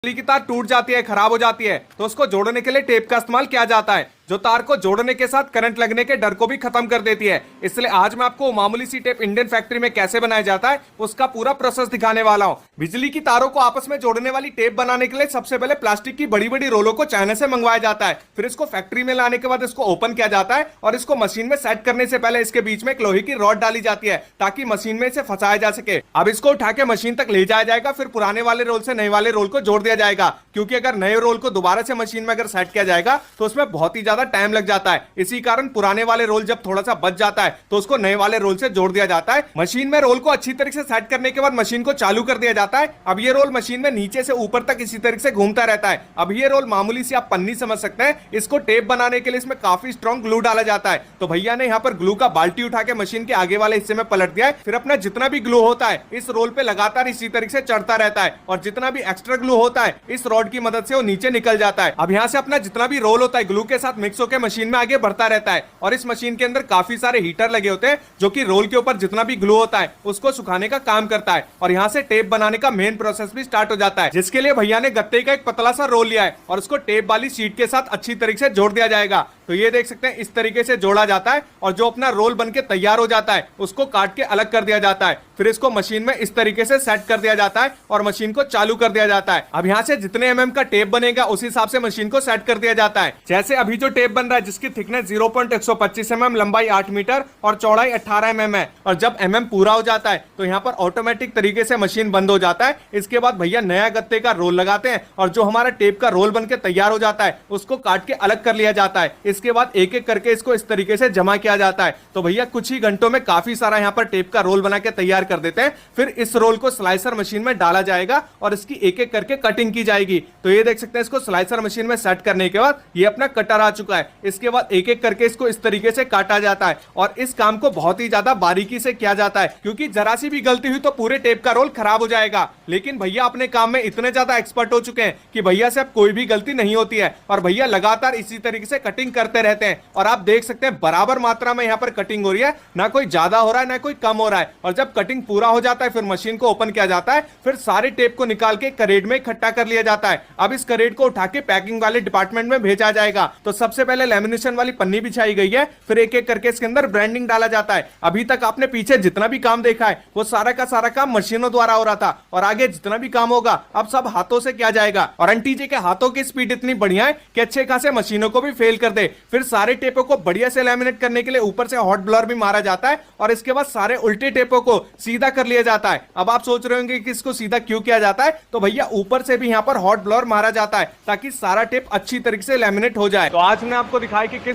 बिजली की तार टूट जाती है, खराब हो जाती है, तो उसको जोड़ने के लिए टेप का इस्तेमाल किया जाता है, जो तार को जोड़ने के साथ करंट लगने के डर को भी खत्म कर देती है। इसलिए आज मैं आपको मामूली सी टेप इंडियन फैक्ट्री में कैसे बनाया जाता है उसका पूरा प्रोसेस दिखाने वाला हूं। बिजली की तारों को आपस में जोड़ने वाली टेप बनाने के लिए सबसे पहले प्लास्टिक की बड़ी बड़ी रोलों को चाइना से मंगवाया जाता है। फिर इसको फैक्ट्री में लाने के बाद इसको ओपन किया जाता है और इसको मशीन में सेट करने से पहले इसके बीच में एक लोहे की रॉड डाली जाती है ताकि मशीन में इसे फंसाया जा सके। अब इसको उठा के मशीन तक ले जाया जाएगा, फिर पुराने वाले रोल से नए वाले रोल को जोड़ दिया जाएगा, क्योंकि अगर नए रोल को दोबारा से मशीन में अगर सेट किया जाएगा तो उसमें बहुत ही ज्यादा टाइम लग जाता है। इसी कारण पुराने वाले रोल जब थोड़ा सा बच जाता है तो उसको नए वाले रोल से जोड़ दिया जाता है। मशीन में रोल को अच्छी तरीके से सेट करने के बाद मशीन को चालू कर दिया जाता है। अब ये रोल मशीन में नीचे से ऊपर तक इसी तरीके से घूमता रहता है। अब ये रोल मामूली सी आप पन्नी समझ सकते हैं। इसको टेप बनाने के लिए इसमें काफी स्ट्रॉन्ग ग्लू डाला जाता है। तो भैया ने यहाँ पर ग्लू का बाल्टी उठा के मशीन के आगे वाले हिस्से में पलट दिया है। फिर अपना जितना भी ग्लू होता है इस रोल पे लगातार इसी तरीके से चढ़ता रहता है और जितना भी एक्स्ट्रा ग्लू होता है इस रॉड की मदद से वो नीचे निकल जाता है। अब यहाँ से अपना जितना भी रोल होता है ग्लू के साथ मिक्स होकर मशीन में आगे बढ़ता रहता है और इस मशीन के अंदर काफी सारे हीटर लगे होते हैं जो कि रोल के ऊपर जितना भी ग्लू होता है उसको सुखाने का काम करता है। और यहाँ से टेप बनाने का मेन प्रोसेस भी स्टार्ट हो जाता है, जिसके लिए भैया ने गत्ते का एक पतला सा रोल लिया है और उसको टेप वाली शीट के साथ अच्छी तरीके से जोड़ दिया जाएगा। तो ये देख सकते हैं इस तरीके से जोड़ा जाता है और जो अपना रोल बनके तैयार हो जाता है उसको काट के अलग कर दिया जाता है। फिर इसको मशीन में इस तरीके से सेट कर दिया जाता है और मशीन को चालू कर दिया जाता है। अब यहाँ से जितने एमएम का टेप बनेगा उस हिसाब से मशीन को सेट कर दिया जाता है। जैसे अभी जो टेप बन रहा है जिसकी थिकनेस 0.125 mm, लंबाई 8 मीटर और चौड़ाई 18 mm है, और जब एमएम पूरा हो जाता है तो यहाँ पर ऑटोमेटिक तरीके से मशीन बंद हो जाता है। इसके बाद भैया नया गत्ते का रोल लगाते हैं और जो हमारा टेप का रोल बनके तैयार हो जाता है उसको काट के अलग कर लिया जाता है। इसके बाद एक एक करके इसको इस तरीके से जमा किया जाता है। तो भैया कुछ ही घंटों में काफी सारा यहाँ पर टेप का रोल बना के तैयार कर देते हैं। फिर इस रोल को स्लाइसर मशीन में डाला जाएगा और इसकी एक एक करके कटिंग की जाएगी। तो ये देख सकते हैं इसको स्लाइसर मशीन में सेट करने के बाद ये अपना कटर आ चुका है। इसके बाद एक एक करके इसको इस तरीके से काटा जाता है और इस काम को बहुत ही ज्यादा बारीकी से किया जाता है, क्योंकि जरा सी भी गलती हुई तो पूरे टेप का रोल खराब हो जाएगा। लेकिन भैया अपने काम में इतने ज्यादा एक्सपर्ट हो चुके हैं कि भैया से अब कोई भी गलती नहीं होती है और भैया लगातार इसी तरीके से कटिंग करते रहते हैं। और आप देख सकते हैं बराबर मात्रा में यहाँ पर कटिंग हो रही है, ना कोई ज्यादा हो रहा है ना कोई कम हो रहा है। और जब कटिंग पूरा हो जाता है फिर मशीन को ओपन किया जाता है। फिर सारे टेप को निकाल के करेट में इकट्ठा कर लिया जाता है। अब इस करेट को उठा के पैकिंग वाले डिपार्टमेंट में भेजा जाएगा। तो सबसे पहले लेमिनेशन वाली पन्नी बिछाई गई है, फिर एक एक करके इसके अंदर ब्रांडिंग डाला जाता है। अभी तक आपने पीछे जितना भी काम देखा है वो सारा का सारा काम मशीनों द्वारा हो रहा था और आगे जितना भी काम होगा अब सब हाथों से किया जाएगा। और आंटी जी के हाथों की स्पीड इतनी बढ़िया है कि अच्छे खासे मशीनों को भी फेल कर दे। फिर सारे टेपों को बढ़िया से लैमिनेट करने के लिए ऊपर से हॉट ब्लोअर भी मारा जाता है और इसके बाद सारे उल्टे टेपों को सीधा कर लिया जाता है। अब आप सोच रहे होंगे कि इसको सीधा क्यों किया जाता है, तो भैया ऊपर से भी यहाँ पर हॉट ब्लोअर मारा जाता है ताकि सारा टेप अच्छी तरीके से लैमिनेट हो जाए। तो आज मैं आपको दिखाया कि